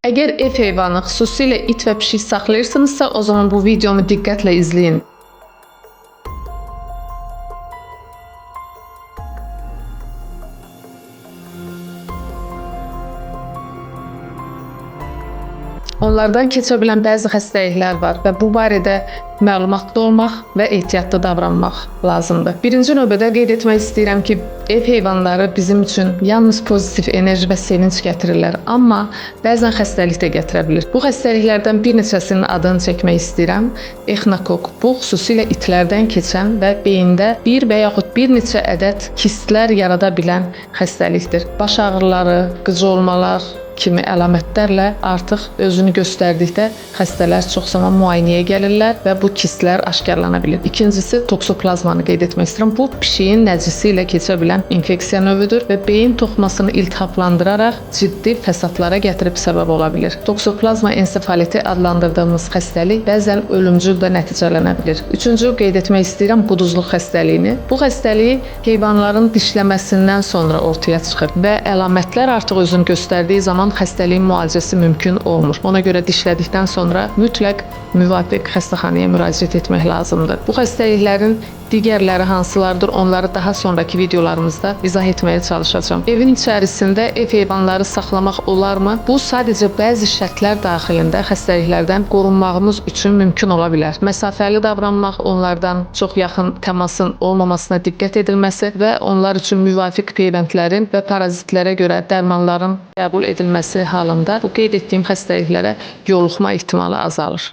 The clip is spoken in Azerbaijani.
Əgər ev heyvanı, xüsusilə it və pişik saxlayırsınızsa, o zaman bu videomu diqqətlə izləyin. Onlardan keçə bilən bəzi xəstəliklər var və bu barədə məlumatlı olmaq və ehtiyatlı davranmaq lazımdır. Birinci növbədə qeyd etmək istəyirəm ki, ev heyvanları bizim üçün yalnız pozitiv enerji və sevinç gətirirlər, amma bəzən xəstəlik də gətirə bilir. Bu xəstəliklərdən bir neçəsinin adını çəkmək istəyirəm. Exnokok, bu xüsusilə itlərdən keçən və beyində bir və yaxud bir neçə ədəd kistlər yarada bilən xəstəlikdir. Baş ağrıları, qıcolmalar kimi əlamətlərlə artıq özünü göstərdikdə xəstələr çox zaman müayinəyə gəlirlər və bu kistlər aşkarlana bilir. İkincisi, toksoplazmanı qeyd etmək istəyirəm. Bu, pişiyin nəcisi ilə keçə bilən infeksiya növüdür və beyin toxumasını iltihaplandıraraq ciddi fəsadlara gətirib səbəb ola bilir. Toksoplazma ensefaliti adlandırdığımız xəstəlik bəzən ölümcül də nəticələnə bilir. Üçüncü, qeyd etmək istəyirəm quduzluq xəstəliyini. Bu xəstəliyi heyvanların dişləməsindən sonra ortaya çıxır və əlamətlər artıq özünü göstərdiyi zaman xəstəliyin müalicəsi mümkün olmur. Ona görə dişlədikdən sonra mütləq müvafiq xəstəxanaya müraciət etmək lazımdır. Bu xəstəliklərin digərləri hansılardır, onları daha sonraki videolarımızda izah etməyə çalışacağam. Evin içərisində ev heyvanları saxlamaq olarmı? Bu, sadəcə bəzi şərtlər daxilində xəstəliklərdən qorunmağımız üçün mümkün ola bilər. Məsafəli davranmaq, onlardan çox yaxın təmasın olmamasına diqqət edilməsi və onlar üçün müvafiq peyvəndlərin və parazitlərə görə dərmanların qəbul edilməsi halında bu qeyd etdiyim xəstəliklərə yoluxma ehtimalı azalır.